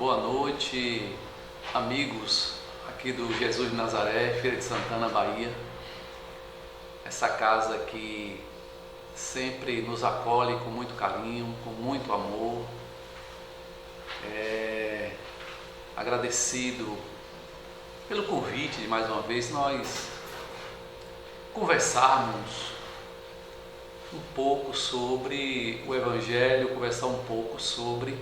Boa noite, amigos aqui do Jesus de Nazaré, Feira de Santana, Bahia. Essa casa que sempre nos acolhe com muito carinho, com muito amor. Agradecido pelo convite de mais uma vez nós conversarmos um pouco sobre o Evangelho, conversar um pouco sobre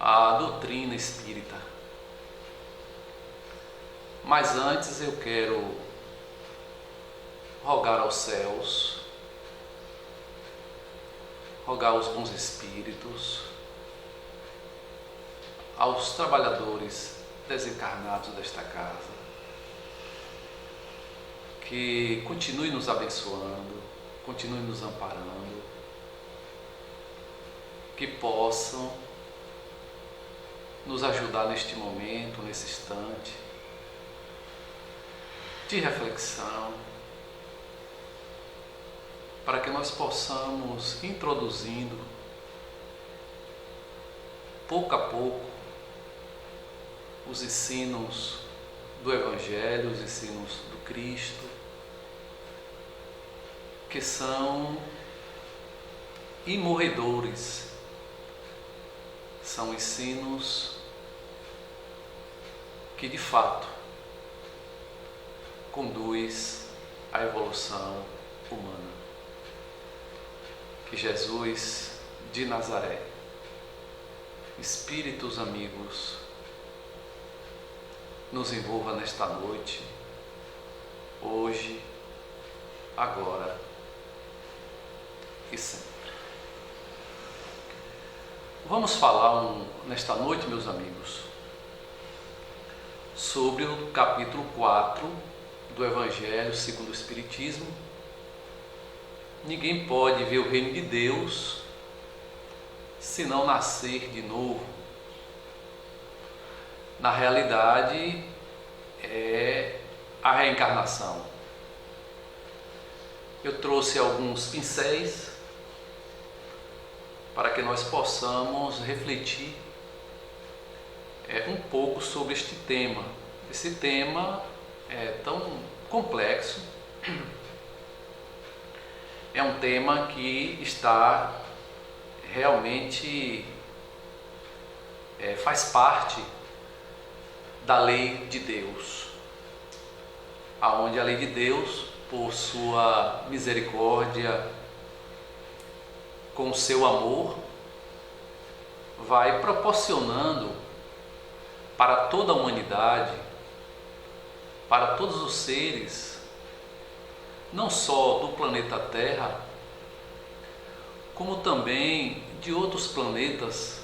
a doutrina espírita. Mas antes eu quero rogar aos céus, rogar aos bons espíritos, aos trabalhadores desencarnados desta casa, que continue nos abençoando, continue nos amparando, que possam nos ajudar neste momento, nesse instante de reflexão, para que nós possamos introduzindo pouco a pouco os ensinos do Evangelho, os ensinos do Cristo, que são imorredores, são ensinos que de fato conduz à evolução humana. Que Jesus de Nazaré, espíritos amigos, nos envolva nesta noite, hoje, agora e sempre. Vamos falar nesta noite, meus amigos, sobre o capítulo 4 do Evangelho segundo o Espiritismo. Ninguém pode ver o reino de Deus se não nascer de novo. Na realidade, é a reencarnação. Eu trouxe alguns pincéis para que nós possamos refletir um pouco sobre este tema. Esse tema é tão complexo, é um tema que está realmente faz parte da lei de Deus, aonde a lei de Deus, por sua misericórdia, com o seu amor, vai proporcionando para toda a humanidade, para todos os seres, não só do planeta Terra, como também de outros planetas,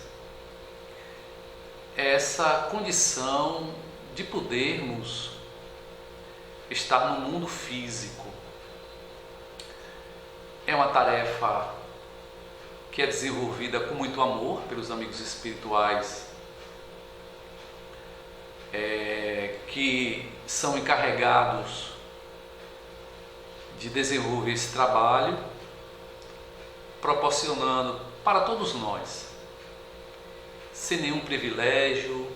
essa condição de podermos estar no mundo físico. É uma tarefa que é desenvolvida com muito amor pelos amigos espirituais, que são encarregados de desenvolver esse trabalho, proporcionando para todos nós, sem nenhum privilégio,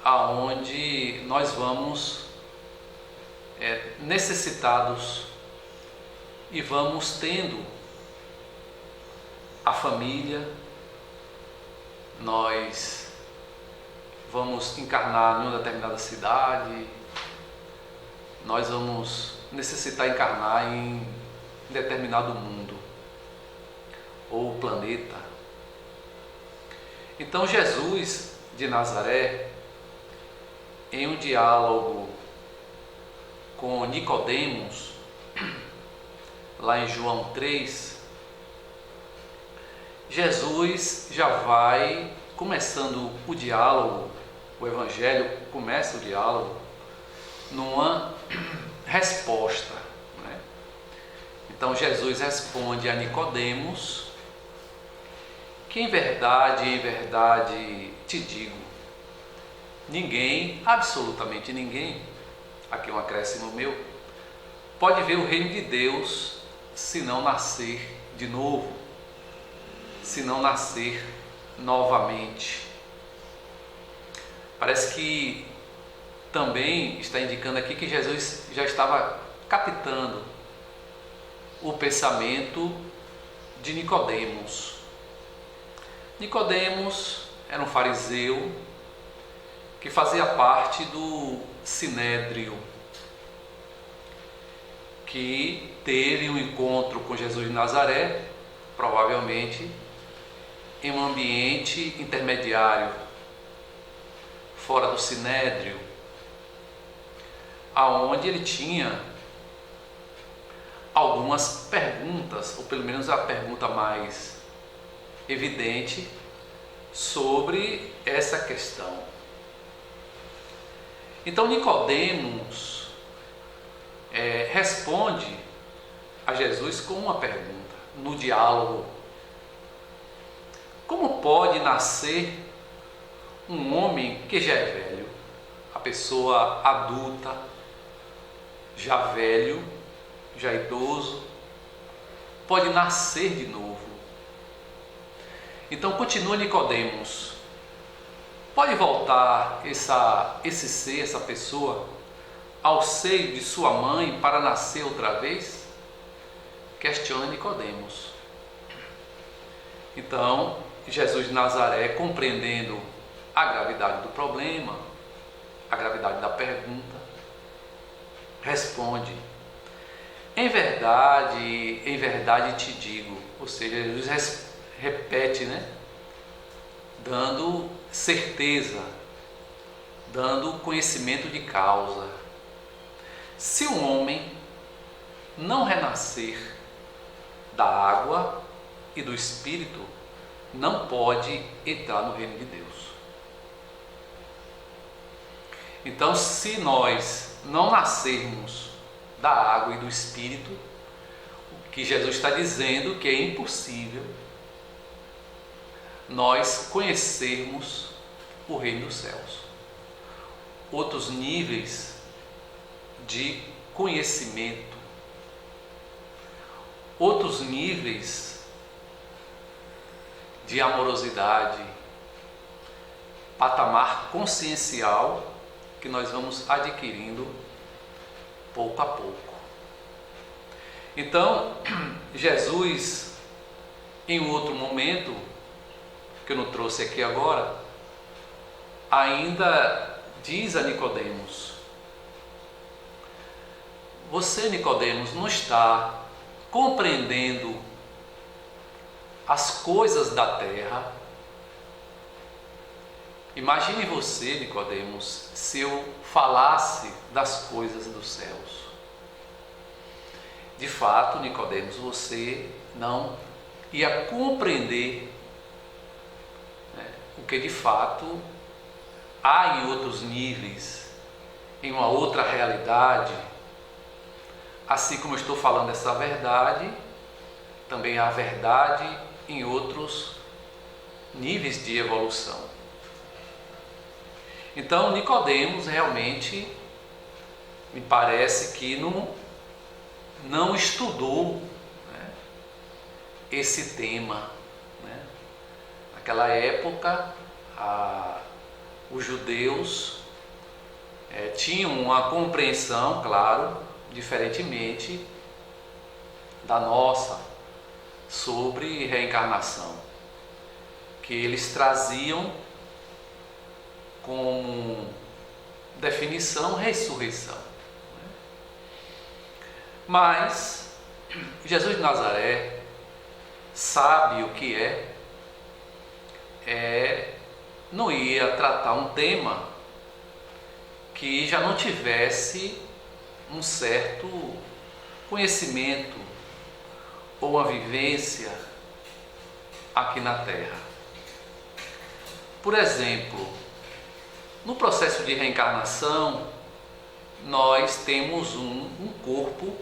aonde nós vamos necessitados e vamos tendo a família, nós vamos encarnar em uma determinada cidade, nós vamos necessitar encarnar em determinado mundo ou planeta. Então Jesus de Nazaré, em um diálogo com Nicodemos, lá em João 3, Jesus já vai começando o diálogo, o Evangelho começa o diálogo numa resposta, né? Então Jesus responde a Nicodemos que em verdade te digo, ninguém, absolutamente ninguém, aqui é um acréscimo meu, pode ver o reino de Deus se não nascer de novo, se não nascer novamente. Parece que também está indicando aqui que Jesus já estava captando o pensamento de Nicodemos. Nicodemos era um fariseu que fazia parte do Sinédrio, que teve um encontro com Jesus de Nazaré, provavelmente em um ambiente intermediário, fora do Sinédrio, aonde ele tinha algumas perguntas, ou pelo menos a pergunta mais evidente sobre essa questão. Então Nicodemos responde a Jesus com uma pergunta no diálogo: como pode nascer um homem que já é velho, a pessoa adulta, já velho, já idoso, pode nascer de novo? Então continua Nicodemos: pode voltar esse ser, essa pessoa, ao seio de sua mãe para nascer outra vez? Questiona Nicodemos. Então Jesus de Nazaré, compreendendo a gravidade do problema, a gravidade da pergunta, responde: em verdade te digo. Ou seja, Jesus repete, dando certeza, dando conhecimento de causa. Se um homem não renascer da água e do Espírito, não pode entrar no reino de Deus. Então, se nós não nascermos da água e do Espírito, o que Jesus está dizendo que é impossível nós conhecermos o reino dos céus. Outros níveis de conhecimento, outros níveis de amorosidade, patamar consciencial que nós vamos adquirindo pouco a pouco. Então, Jesus, em outro momento, que eu não trouxe aqui agora, ainda diz a Nicodemos: você, Nicodemos, não está compreendendo as coisas da terra? Imagine você, Nicodemos, se eu falasse das coisas dos céus. De fato, Nicodemos, você não ia compreender o que de fato há em outros níveis, em uma outra realidade. Assim como eu estou falando essa verdade, também há verdade em outros níveis de evolução. Então Nicodemos realmente me parece que não estudou esse tema. Naquela época, os judeus tinham uma compreensão, claro, diferentemente da nossa, sobre reencarnação, que eles traziam como definição ressurreição. Mas Jesus de Nazaré sabe o que não ia tratar um tema que já não tivesse um certo conhecimento ou uma vivência aqui na Terra. Por exemplo, no processo de reencarnação, nós temos um corpo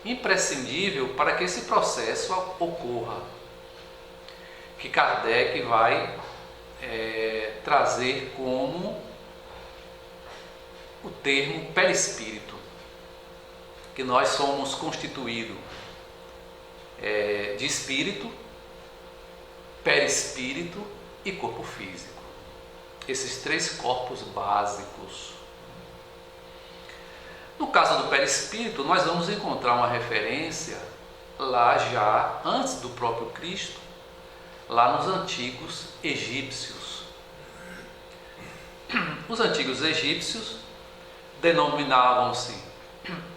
imprescindível para que esse processo ocorra, que Kardec vai trazer como o termo perispírito, que nós somos constituídos de espírito, perispírito e corpo físico. Esses três corpos básicos. No caso do perispírito, nós vamos encontrar uma referência lá já antes do próprio Cristo, lá nos antigos egípcios. Os antigos egípcios denominavam-se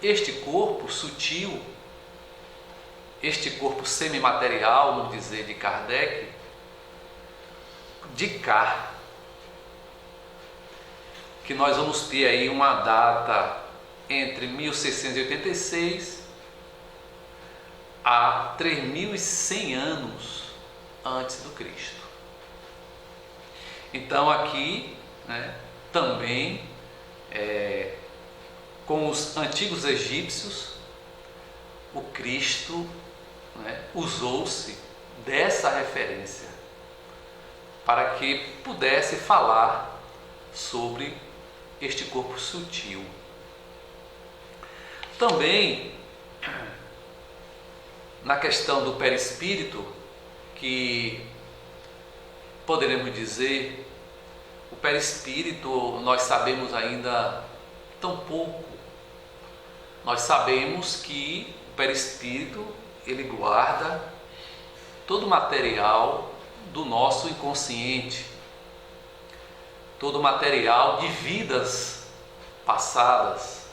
este corpo sutil, este corpo semimaterial, no dizer de Kardec, de Ka, que nós vamos ter aí uma data entre 1686 a 3100 anos antes do Cristo. Então aqui, também com os antigos egípcios, o Cristo usou-se dessa referência para que pudesse falar sobre este corpo sutil. Também na questão do perispírito, que poderemos dizer, o perispírito nós sabemos ainda tão pouco. Nós sabemos que o perispírito ele guarda todo o material do nosso inconsciente, todo o material de vidas passadas.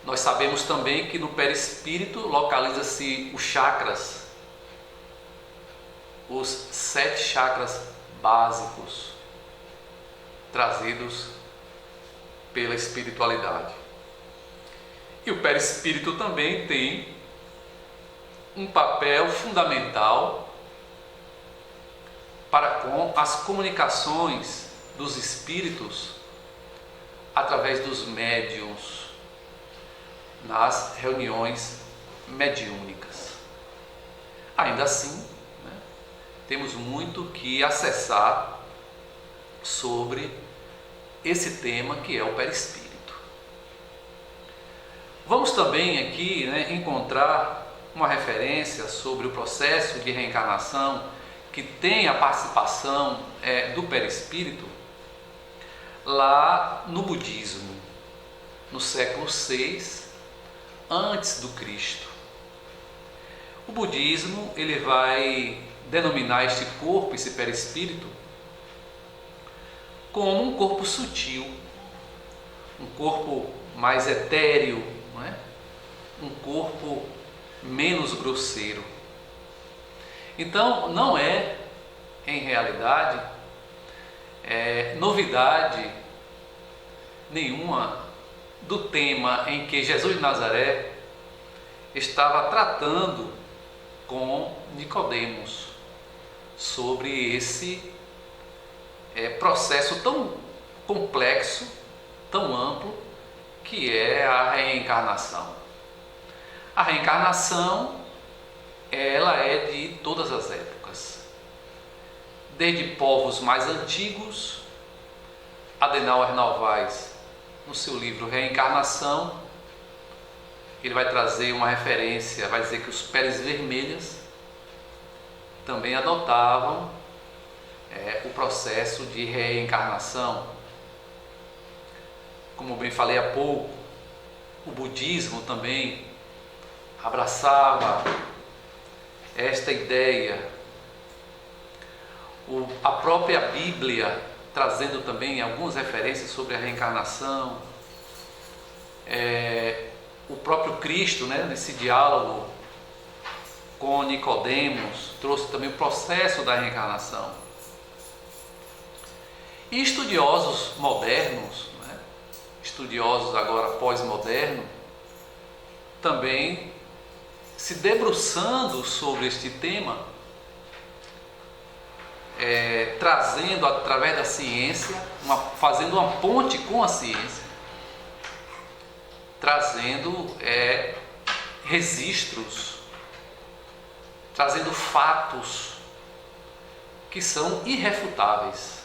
Nós sabemos também que no perispírito localiza-se os chakras, os 7 chakras básicos trazidos pela espiritualidade. E o perispírito também tem um papel fundamental para com as comunicações dos espíritos através dos médiuns nas reuniões mediúnicas. Ainda assim, temos muito que acessar sobre esse tema que é o perispírito. Vamos também aqui encontrar uma referência sobre o processo de reencarnação que tem a participação do perispírito lá no budismo, no século VI antes do Cristo. O budismo ele vai denominar este corpo, esse perispírito, como um corpo sutil, um corpo mais etéreo, um corpo menos grosseiro. Então, não é, em realidade, novidade nenhuma do tema em que Jesus de Nazaré estava tratando com Nicodemos sobre esse processo tão complexo, tão amplo, que é a reencarnação. A reencarnação, ela é de todas as épocas, desde povos mais antigos. Adenauer Novaes, no seu livro Reencarnação, ele vai trazer uma referência, vai dizer que os peles vermelhas também adotavam o processo de reencarnação. Como bem falei há pouco, o budismo também abraçava esta ideia. A própria Bíblia trazendo também algumas referências sobre a reencarnação. O próprio Cristo, nesse diálogo com Nicodemos, trouxe também o processo da reencarnação. E estudiosos modernos, estudiosos agora pós-modernos, também se debruçando sobre este tema, trazendo através da ciência, fazendo uma ponte com a ciência, trazendo registros, trazendo fatos que são irrefutáveis,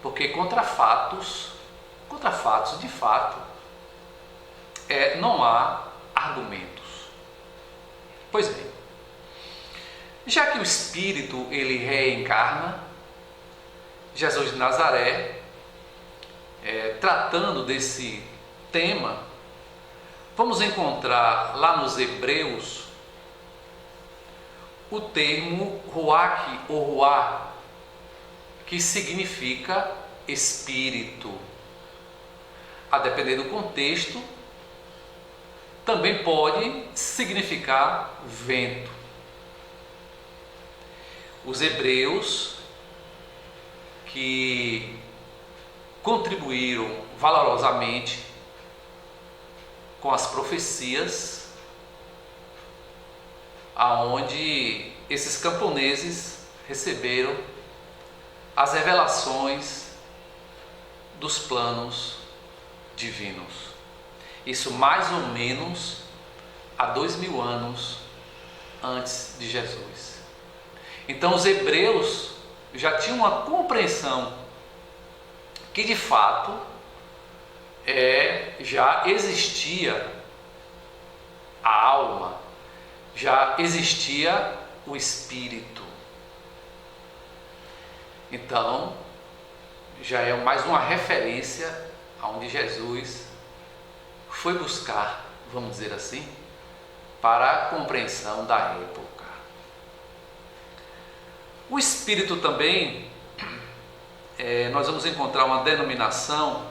porque contra fatos de fato não há argumentos. Pois bem, Já que o Espírito ele reencarna, Jesus de Nazaré, tratando desse tema, vamos encontrar lá nos Hebreus o termo ruach ou ruá, que significa espírito. A depender do contexto, também pode significar vento. Os hebreus que contribuíram valorosamente com as profecias, aonde esses camponeses receberam as revelações dos planos divinos. Isso mais ou menos há 2000 anos antes de Jesus. Então os hebreus já tinham uma compreensão que de fato já existia a alma, já existia o espírito. Então já é mais uma referência aonde Jesus foi buscar, vamos dizer assim, para a compreensão da época. O espírito também, nós vamos encontrar uma denominação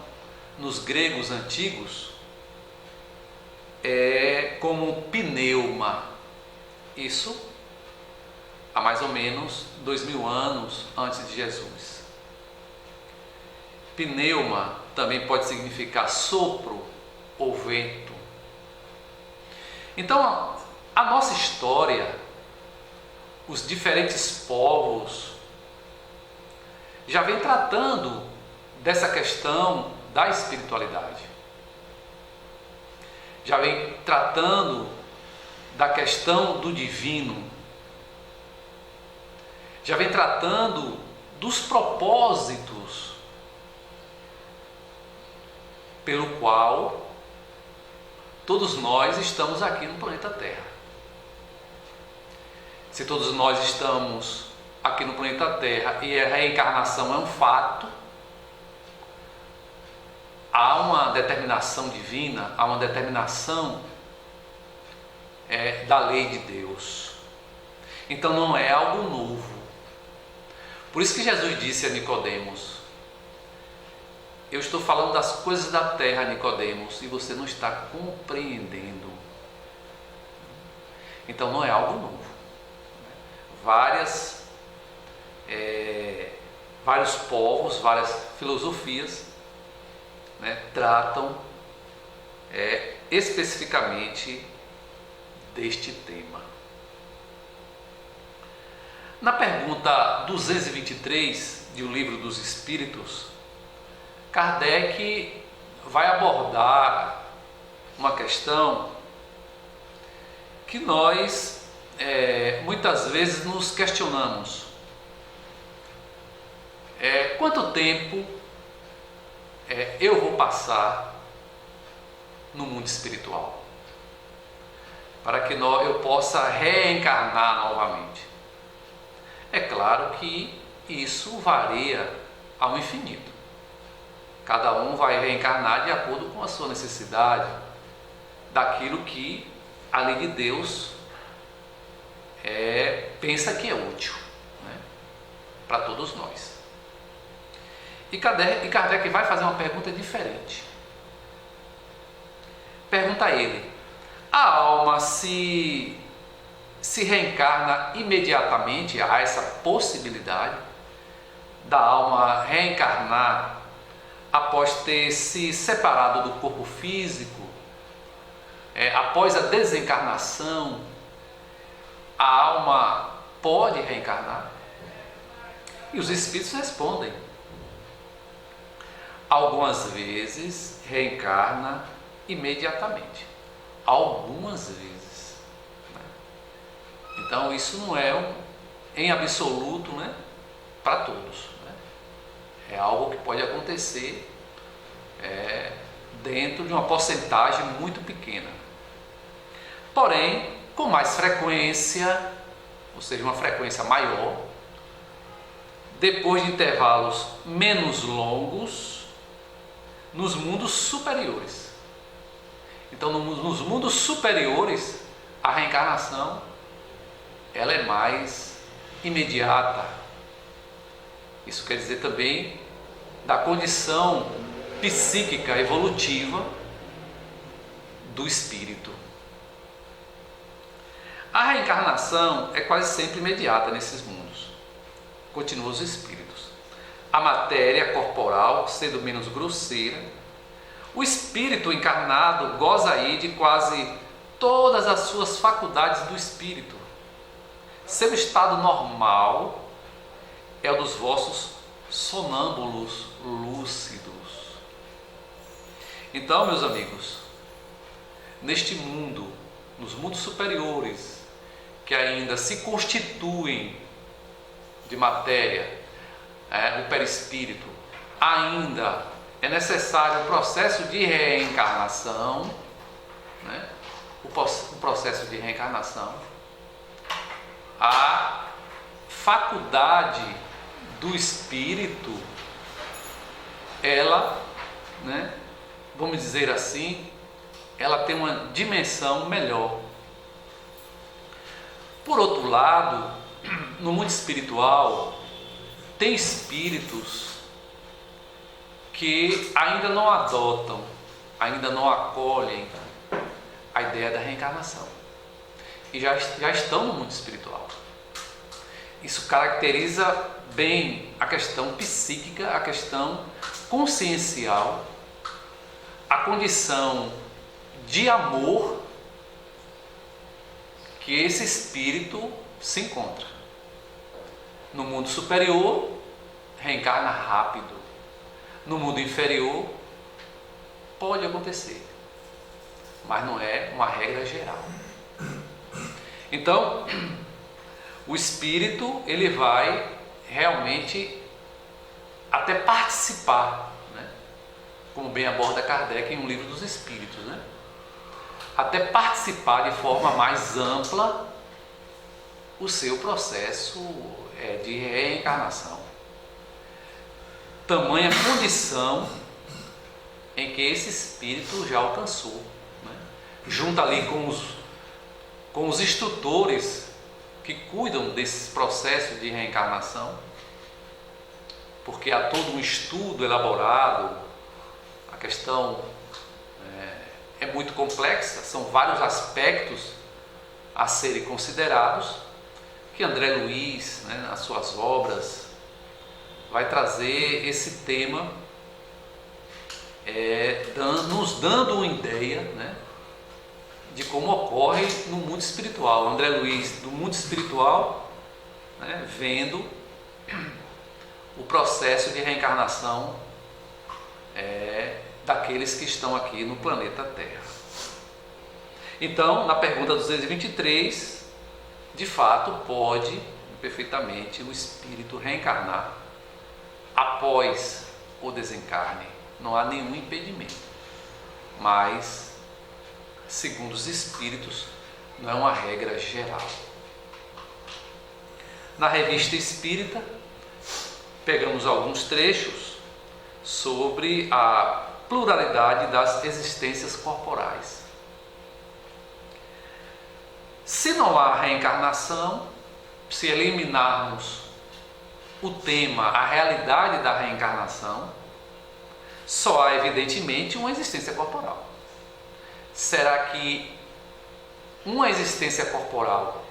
nos gregos antigos como pneuma. Isso há mais ou menos 2000 anos antes de Jesus. Pneuma também pode significar sopro ou vento. Então, a nossa história, os diferentes povos, já vem tratando dessa questão da espiritualidade. Já vem tratando da questão do divino. Já vem tratando dos propósitos pelo qual todos nós estamos aqui no planeta Terra. Se todos nós estamos aqui no planeta Terra e a reencarnação é um fato, há uma determinação divina, há uma determinação da lei de Deus. Então não é algo novo. Por isso que Jesus disse a Nicodemos: eu estou falando das coisas da terra, Nicodemos, e você não está compreendendo. Então não é algo novo. Vários povos, várias filosofias, tratam especificamente deste tema. Na pergunta 223 do Livro dos Espíritos, Kardec vai abordar uma questão que nós muitas vezes nos questionamos. Quanto tempo eu vou passar no mundo espiritual para que eu possa reencarnar novamente? É claro que isso varia ao infinito. Cada um vai reencarnar de acordo com a sua necessidade, daquilo que a lei de Deus pensa que é útil, para todos nós. E Kardec vai fazer uma pergunta diferente. Pergunta a ele: a alma se reencarna imediatamente? Há essa possibilidade da alma reencarnar após ter se separado do corpo físico, após a desencarnação? A alma pode reencarnar? E os espíritos respondem: algumas vezes reencarna imediatamente, algumas vezes. Então isso não é em absoluto, para todos. É algo que pode acontecer dentro de uma porcentagem muito pequena. Porém, com mais frequência, ou seja, uma frequência maior, depois de intervalos menos longos, nos mundos superiores. Então, nos mundos superiores, a reencarnação ela é mais imediata. Isso quer dizer também da condição psíquica evolutiva do espírito. A reencarnação é quase sempre imediata nesses mundos. Continuam os espíritos. A matéria corporal sendo menos grosseira, o espírito encarnado goza aí de quase todas as suas faculdades do espírito. Seu estado normal é o dos vossos sonâmbulos lúcidos. Então, meus amigos, neste mundo, nos mundos superiores, que ainda se constituem de matéria, o perispírito, ainda é necessário o processo de reencarnação, o processo de reencarnação, a faculdade do espírito, ela, vamos dizer assim, ela tem uma dimensão melhor. Por outro lado, no mundo espiritual, tem espíritos que ainda não adotam, ainda não acolhem a ideia da reencarnação e já estão no mundo espiritual. Isso caracteriza bem a questão psíquica, a questão consciencial, a condição de amor que esse espírito se encontra. No mundo superior, reencarna rápido. No mundo inferior, pode acontecer, mas não é uma regra geral. Então, o espírito, ele vai realmente até participar, como bem aborda Kardec em um livro dos Espíritos, até participar de forma mais ampla o seu processo de reencarnação. Tamanha condição em que esse espírito já alcançou, junto ali com os instrutores que cuidam desse processo de reencarnação, porque há todo um estudo elaborado, a questão é muito complexa, são vários aspectos a serem considerados, que André Luiz, nas suas obras, vai trazer esse tema, nos dando uma ideia, de como ocorre no mundo espiritual. André Luiz, do mundo espiritual, vendo o processo de reencarnação daqueles que estão aqui no planeta Terra. Então, na pergunta 223, de fato, pode perfeitamente o espírito reencarnar após o desencarne. Não há nenhum impedimento. Mas, segundo os espíritos, não é uma regra geral. Na Revista Espírita, pegamos alguns trechos sobre a pluralidade das existências corporais. Se não há reencarnação, se eliminarmos o tema, a realidade da reencarnação, só há evidentemente uma existência corporal. Será que uma existência corporal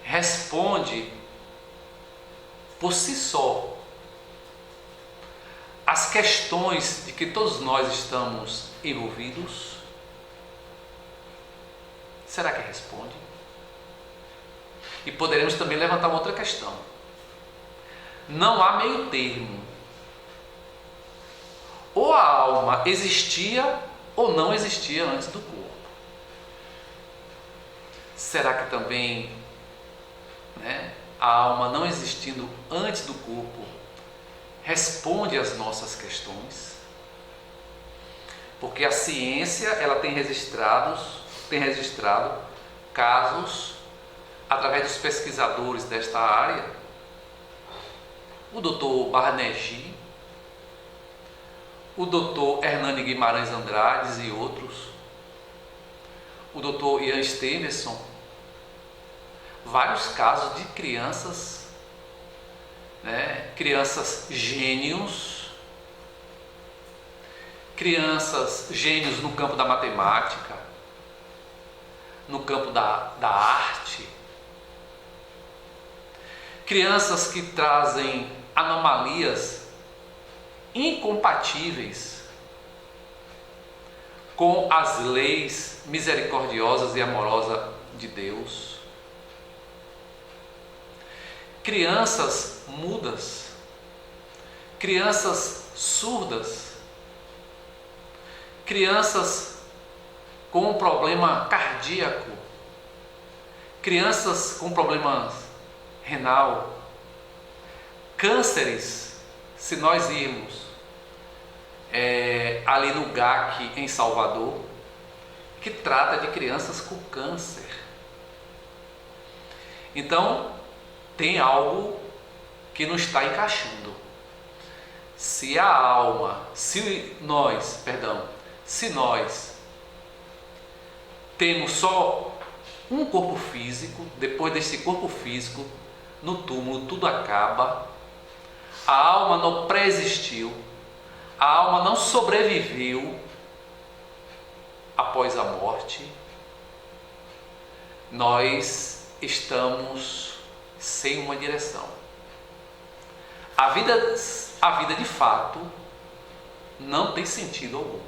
responde por si só às questões de que todos nós estamos envolvidos? Será que responde? E poderemos também levantar uma outra questão. Não há meio termo. Ou a alma existia ou não existia antes do corpo. Será que também a alma não existindo antes do corpo responde às nossas questões? Porque a ciência ela tem registrado casos através dos pesquisadores desta área, o Dr. Barnegi, o Dr. Hernani Guimarães Andrades e outros, o Dr. Ian Stevenson, vários casos de crianças, crianças gênios no campo da matemática, no campo da arte, crianças que trazem anomalias incompatíveis com as leis misericordiosas e amorosas de Deus, crianças mudas, crianças surdas, crianças com um problema cardíaco, crianças com problemas renal, cânceres. Se nós irmos ali no GAC em Salvador, que trata de crianças com câncer. Então tem algo que não está encaixando. Se nós temos só um corpo físico, depois desse corpo físico, no túmulo tudo acaba, a alma não pré-existiu, a alma não sobreviveu após a morte, nós estamos sem uma direção. A vida de fato não tem sentido algum,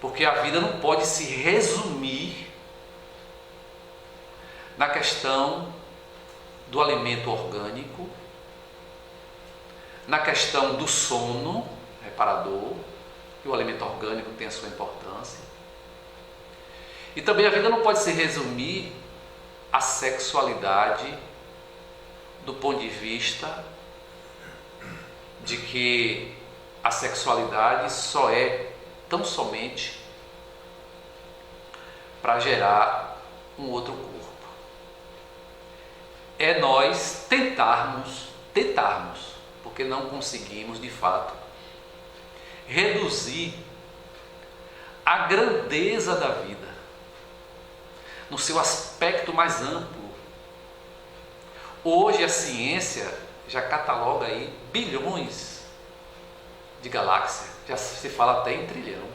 porque a vida não pode se resumir na questão do alimento orgânico, na questão do sono reparador, que o alimento orgânico tem a sua importância, e também a vida não pode se resumir à sexualidade do ponto de vista de que a sexualidade só é tão somente para gerar um outro corpo. É nós tentarmos, porque não conseguimos de fato reduzir a grandeza da vida no seu aspecto mais amplo. Hoje a ciência já cataloga aí bilhões de galáxias, já se fala até em trilhão,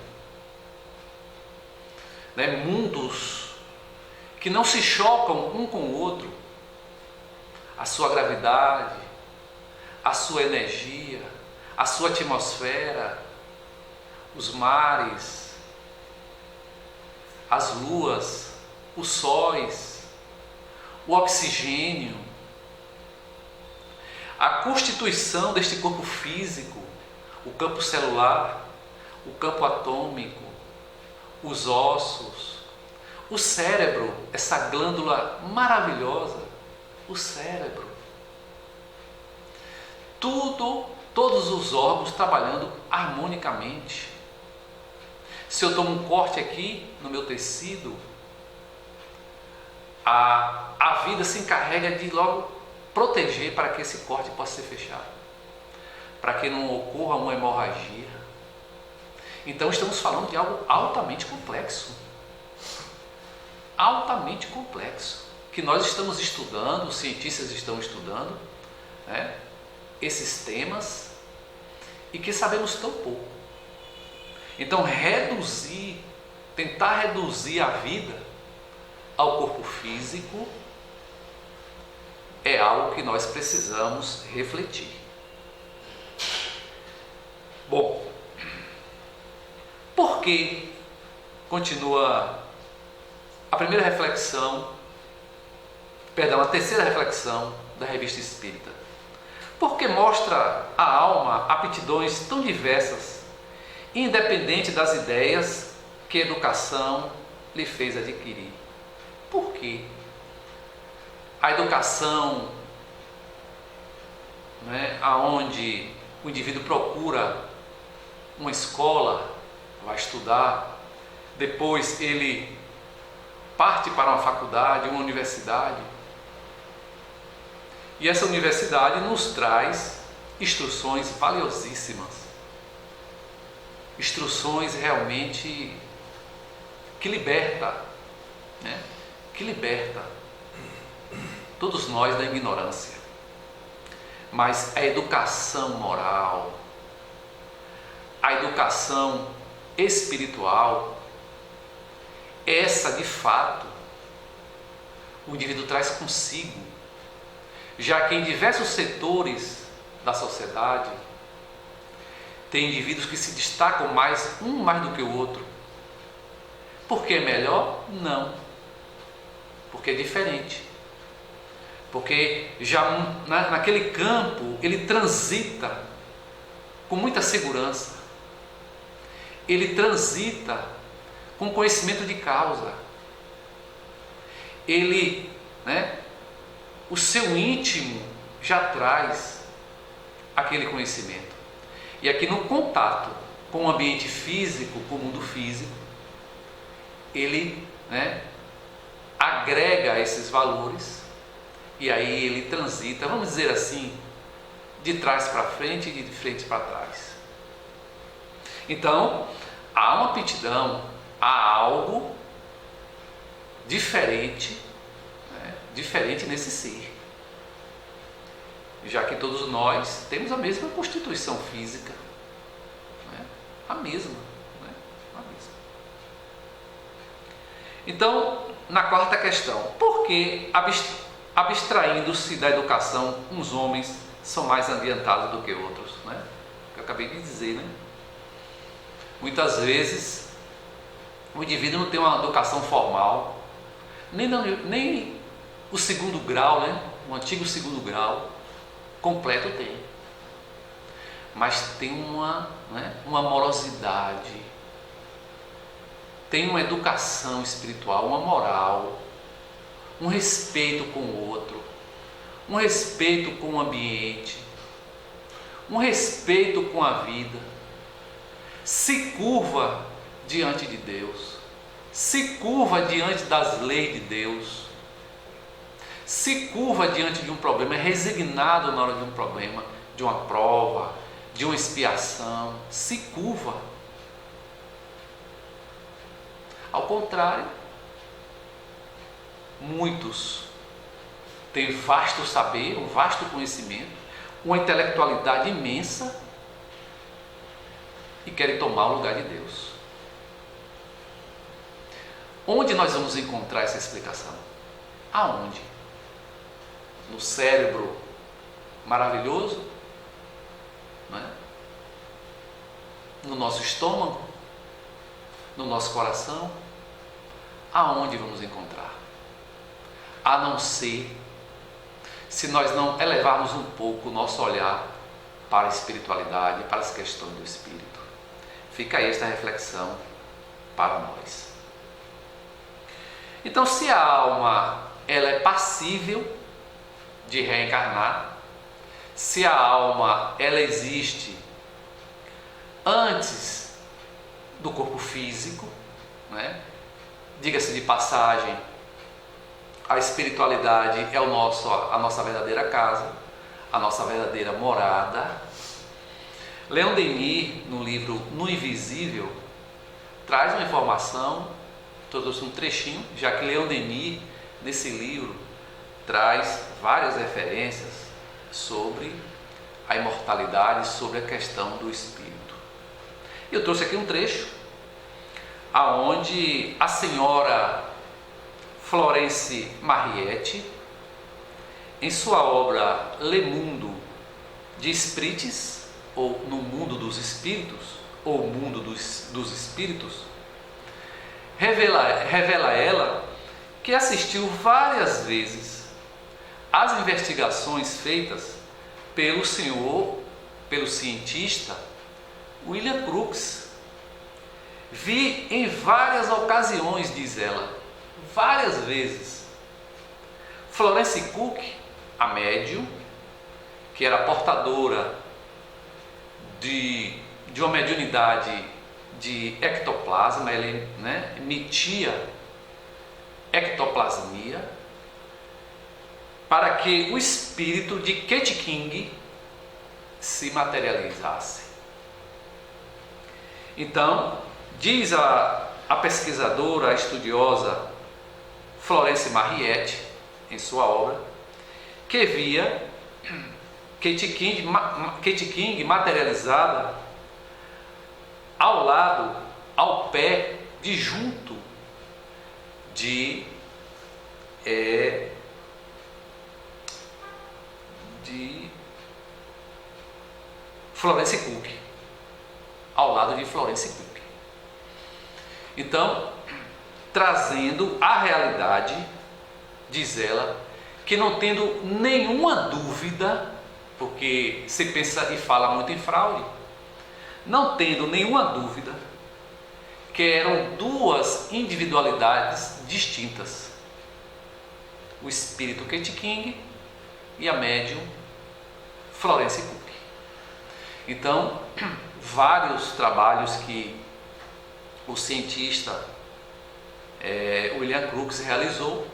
mundos que não se chocam um com o outro, a sua gravidade, a sua energia, a sua atmosfera, os mares, as luas, os sóis, o oxigênio, a constituição deste corpo físico, o campo celular, o campo atômico, os ossos, o cérebro, essa glândula maravilhosa, o cérebro. Todos os órgãos trabalhando harmonicamente. Se eu tomo um corte aqui no meu tecido, a vida se encarrega de logo proteger para que esse corte possa ser fechado, para que não ocorra uma hemorragia. Então estamos falando de algo altamente complexo, que nós estamos estudando, os cientistas estão estudando, esses temas, e que sabemos tão pouco. Então tentar reduzir a vida ao corpo físico é algo que nós precisamos refletir. Bom, por que continua a terceira reflexão da Revista Espírita? Porque mostra à alma aptidões tão diversas, independente das ideias que a educação lhe fez adquirir. Por quê? A educação, aonde o indivíduo procura uma escola, vai estudar, depois ele parte para uma faculdade, uma universidade. E essa universidade nos traz instruções valiosíssimas. Instruções realmente que liberta, né? Que liberta todos nós da ignorância. Mas a educação moral, a educação espiritual, essa de fato o indivíduo traz consigo, já que em diversos setores da sociedade tem indivíduos que se destacam mais, um mais do que o outro. Porque é melhor? Não. Porque é diferente. Porque já naquele campo ele transita com muita segurança. Ele transita com conhecimento de causa. Ele, o seu íntimo já traz aquele conhecimento. E aqui no contato com o ambiente físico, com o mundo físico, ele agrega esses valores e aí ele transita, vamos dizer assim, de trás para frente e de frente para trás. Então, há uma aptidão, há algo diferente, diferente nesse ser. Já que todos nós temos a mesma constituição física, a mesma. Então, na quarta questão, por que, abstraindo-se da educação, uns homens são mais adiantados do que outros? Eu acabei de dizer, Muitas vezes, o indivíduo não tem uma educação formal, nem o segundo grau, o antigo segundo grau, completo tem. Mas tem uma morosidade, tem uma educação espiritual, uma moral, um respeito com o outro, um respeito com o ambiente, um respeito com a vida, se curva diante de Deus, se curva diante das leis de Deus, se curva diante de um problema, é resignado na hora de um problema, de uma prova, de uma expiação, se curva. Ao contrário, muitos têm vasto saber, um vasto conhecimento, uma intelectualidade imensa e querem tomar o lugar de Deus. Onde nós vamos encontrar essa explicação? Aonde? No cérebro maravilhoso? No nosso estômago? No nosso coração? Aonde vamos encontrar? A não ser se nós não elevarmos um pouco o nosso olhar para a espiritualidade, para as questões do espírito. Fica aí esta reflexão para nós. Então, se a alma ela é passível de reencarnar, se a alma ela existe antes do corpo físico, diga-se de passagem, a espiritualidade é a nossa verdadeira casa, a nossa verdadeira morada. Leon Denis, no livro No Invisível, traz uma informação, trouxe um trechinho, já que Leon Denis, nesse livro, traz várias referências sobre a imortalidade, sobre a questão do espírito. Eu trouxe aqui um trecho, aonde a senhora Florence Marriette, em sua obra Le Mundo de Spirites, ou No Mundo dos Espíritos, ou Mundo dos Espíritos, revela ela que assistiu várias vezes às investigações feitas pelo cientista William Crookes. Vi em várias ocasiões, diz ela, várias vezes, Florence Cook, a médium, que era portadora de uma mediunidade de ectoplasma, ela emitia ectoplasmia, para que o espírito de Kate King se materializasse. Então, diz a pesquisadora, a estudiosa Florence Mariette, em sua obra, que via Kate King materializada ao lado, ao pé, de junto de Florence Cook, ao lado de Florence Cook. Então, trazendo a realidade, diz ela, que não tendo nenhuma dúvida, porque se pensa e fala muito em fraude, não tendo nenhuma dúvida que eram duas individualidades distintas, o espírito Kate King e a médium Florence Cook. Então, vários trabalhos que o cientista William Crookes realizou,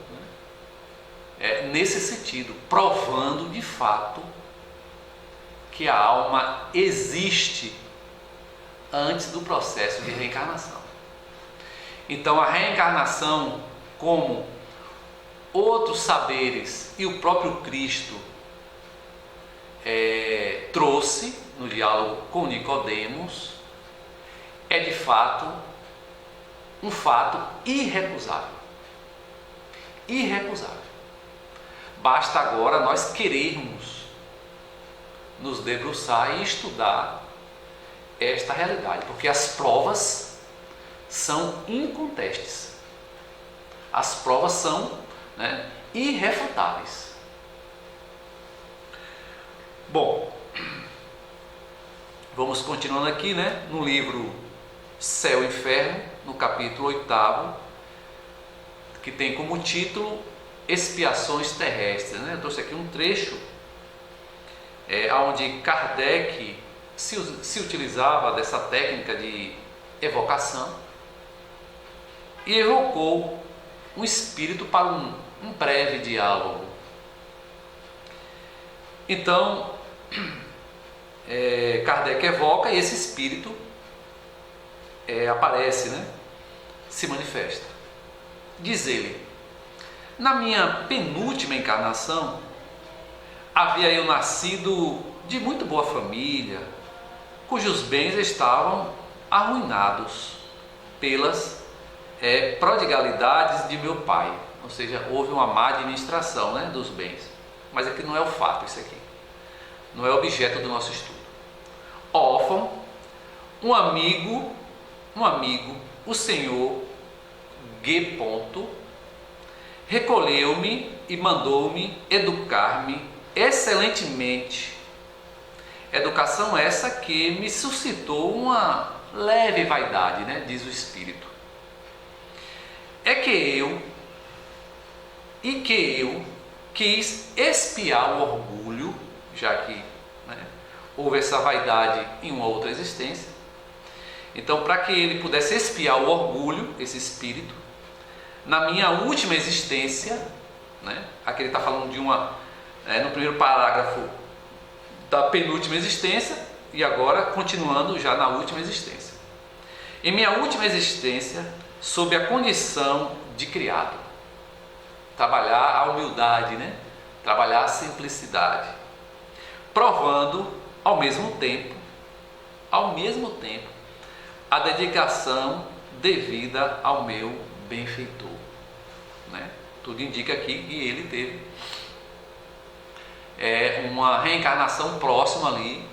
nesse sentido, provando de fato que a alma existe antes do processo de reencarnação. Então, a reencarnação, como outros saberes e o próprio Cristo trouxe no diálogo com Nicodemos, é de fato um fato irrecusável. Irrecusável. Basta agora nós querermos nos debruçar e estudar esta realidade, porque as provas são incontestes. As provas são irrefutáveis. Bom, vamos continuando aqui, no livro Céu e Inferno, no capítulo 8º, que tem como título Expiações Terrestres. Eu trouxe aqui um trecho onde Kardec se utilizava dessa técnica de evocação e evocou um espírito para um breve diálogo. Então, Kardec evoca e esse espírito aparece, se manifesta. Diz ele: na minha penúltima encarnação, havia eu nascido de muito boa família, cujos bens estavam arruinados pelas prodigalidades de meu pai. Ou seja, houve uma má administração dos bens. Mas aqui não é o fato, isso aqui não é objeto do nosso estudo. Órfão, um amigo, o senhor G. recolheu-me e mandou-me educar-me excelentemente. Educação essa que me suscitou uma leve vaidade, diz o espírito. Que eu quis expiar o orgulho, já que houve essa vaidade em uma outra existência. Então, para que ele pudesse expiar o orgulho, esse espírito, na minha última existência, aqui ele está falando de no primeiro parágrafo da penúltima existência, e agora continuando já na última existência. Em minha última existência, sob a condição de criado, trabalhar a humildade, trabalhar a simplicidade, provando ao mesmo tempo, a dedicação devida ao meu benfeitor. Tudo indica aqui que ele teve uma reencarnação próxima ali,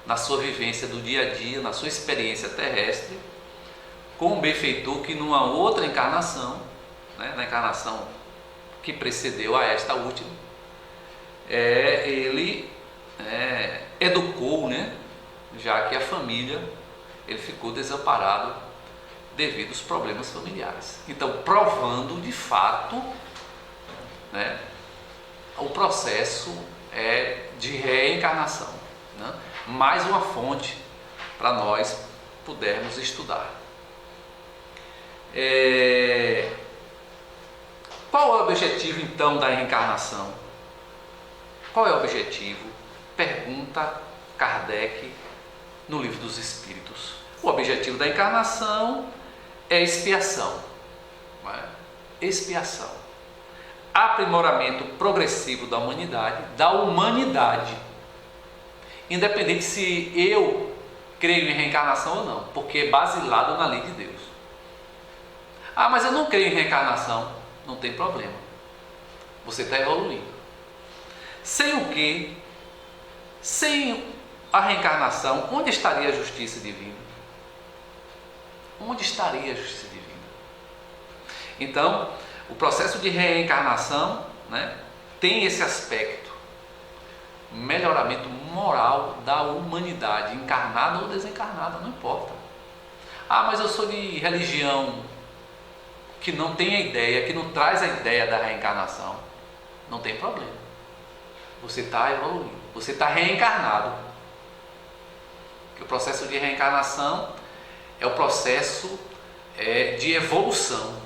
na sua vivência do dia a dia, na sua experiência terrestre, com um benfeitor que numa outra encarnação, na encarnação que precedeu a esta última, ele educou, já que a família, ele ficou desamparado devido aos problemas familiares. Então, provando de fato o processo de reencarnação, mais uma fonte para nós pudermos estudar. Qual é o objetivo então da reencarnação? Qual é o objetivo? Pergunta Kardec no Livro dos Espíritos. O objetivo da encarnação é expiação. Não é? Expiação. Aprimoramento progressivo da humanidade. Independente se eu creio em reencarnação ou não, porque é basilado na lei de Deus. Ah, mas eu não creio em reencarnação. Não tem problema. Você está evoluindo. Sem o quê? Sem a reencarnação, onde estaria a justiça divina? Onde estaria a justiça divina? Então, o processo de reencarnação, né, tem esse aspecto. Melhoramento moral da humanidade, encarnada ou desencarnada, não importa. Ah, mas eu sou de religião que não tem a ideia, que não traz a ideia da reencarnação. Não tem problema. Você está evoluindo, você está reencarnado. Porque o processo de reencarnação é o processo de evolução.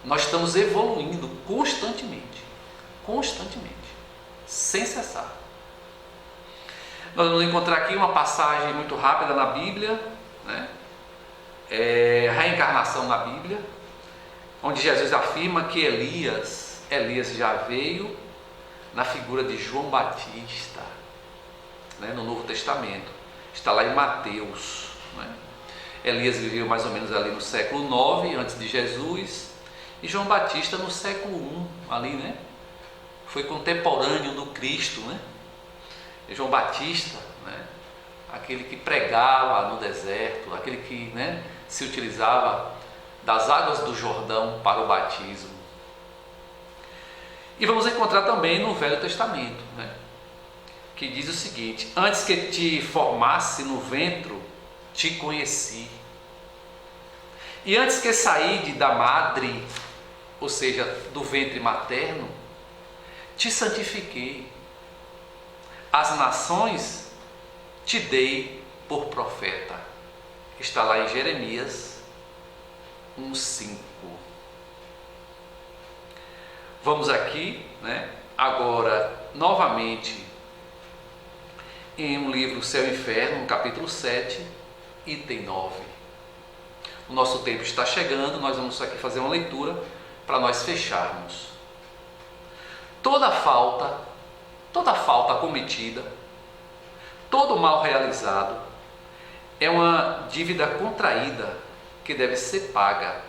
Nós estamos evoluindo constantemente, sem cessar. Nós vamos encontrar aqui uma passagem muito rápida na Bíblia, né? Reencarnação na Bíblia, onde Jesus afirma que Elias já veio na figura de João Batista, né, no Novo Testamento. Está lá em Mateus, né? Elias viveu mais ou menos ali no século 9 antes de Jesus, e João Batista no século 1 ali, né? Foi contemporâneo do Cristo, né? E João Batista, né, aquele que pregava no deserto, aquele que, né, se utilizava das águas do Jordão para o batismo. E vamos encontrar também no Velho Testamento, né, que diz o seguinte: antes que te formasse no ventre, te conheci. E antes que saíde da madre, ou seja, do ventre materno, te santifiquei. As nações te dei por profeta. Está lá em Jeremias 1:5. Vamos aqui, né, agora novamente em um livro Céu e Inferno, no capítulo 7, item 9. O nosso tempo está chegando, nós vamos aqui fazer uma leitura para nós fecharmos. Toda falta cometida, todo mal realizado é uma dívida contraída que deve ser paga,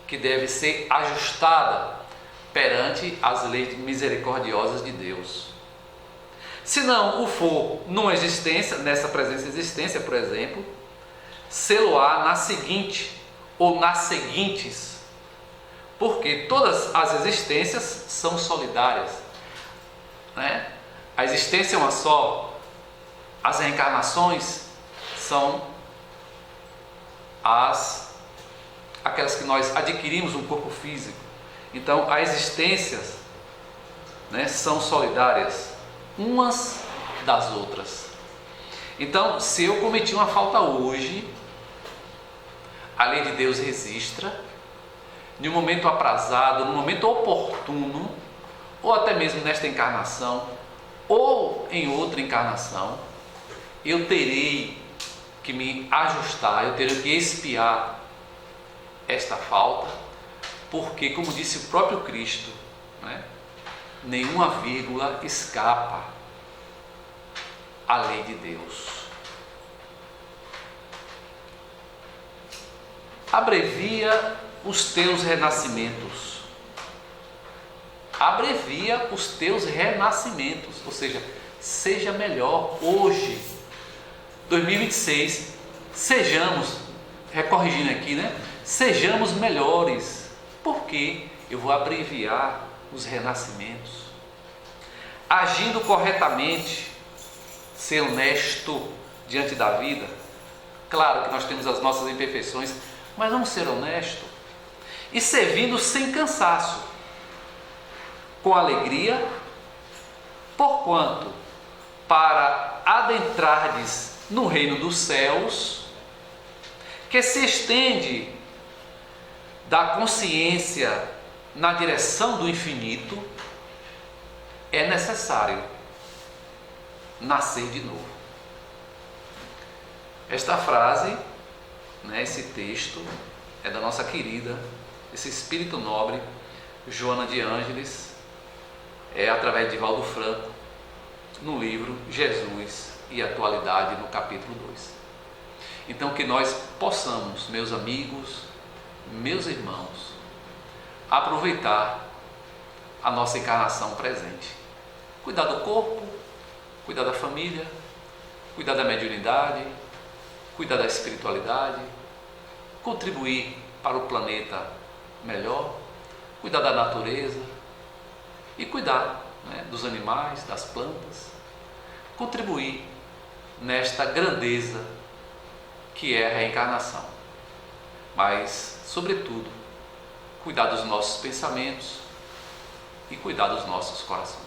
que deve ser ajustada perante as leis misericordiosas de Deus. Se não o for numa existência, nessa presença existência, por exemplo, sê-lo-á na seguinte ou nas seguintes, porque todas as existências são solidárias, né? A existência é uma só, as reencarnações são aquelas que nós adquirimos um corpo físico. Então, as existências, né, são solidárias umas das outras. Então, se eu cometi uma falta hoje, a lei de Deus registra, em um momento aprazado, no momento oportuno, ou até mesmo nesta encarnação, ou em outra encarnação, eu terei que me ajustar, eu terei que expiar esta falta, porque, como disse o próprio Cristo, né, nenhuma vírgula escapa à lei de Deus. Abrevia os teus renascimentos. Abrevia os teus renascimentos, ou seja, seja melhor hoje, 2026, sejamos, recorrigindo aqui, né? Sejamos melhores, porque eu vou abreviar os renascimentos. Agindo corretamente, ser honesto diante da vida. Claro que nós temos as nossas imperfeições, mas vamos ser honestos. E servindo sem cansaço, com alegria, porquanto para adentrardes no reino dos céus, que se estende da consciência na direção do infinito, é necessário nascer de novo. Esta frase, esse texto, é da nossa querida, esse espírito nobre, Joana de Ângeles, através de Valdo Franco, no livro Jesus e Atualidade, no capítulo 2. Então, que nós possamos, meus amigos, meus irmãos, aproveitar a nossa encarnação presente. Cuidar do corpo, cuidar da família, cuidar da mediunidade, cuidar da espiritualidade, contribuir para o planeta melhor, cuidar da natureza e cuidar dos animais, das plantas, contribuir nesta grandeza que é a reencarnação. Mas, sobretudo, cuidar dos nossos pensamentos e cuidar dos nossos corações.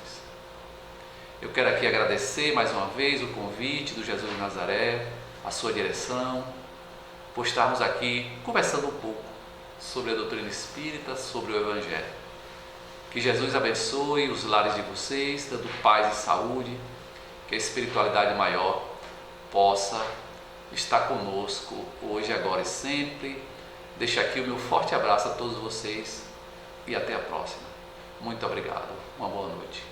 Eu quero aqui agradecer mais uma vez o convite do Jesus de Nazaré, a sua direção, por estarmos aqui conversando um pouco sobre a doutrina espírita, sobre o Evangelho. Que Jesus abençoe os lares de vocês, dando paz e saúde, que a espiritualidade maior possa estar conosco hoje, agora e sempre. Deixo aqui o meu forte abraço a todos vocês e até a próxima. Muito obrigado. Uma boa noite.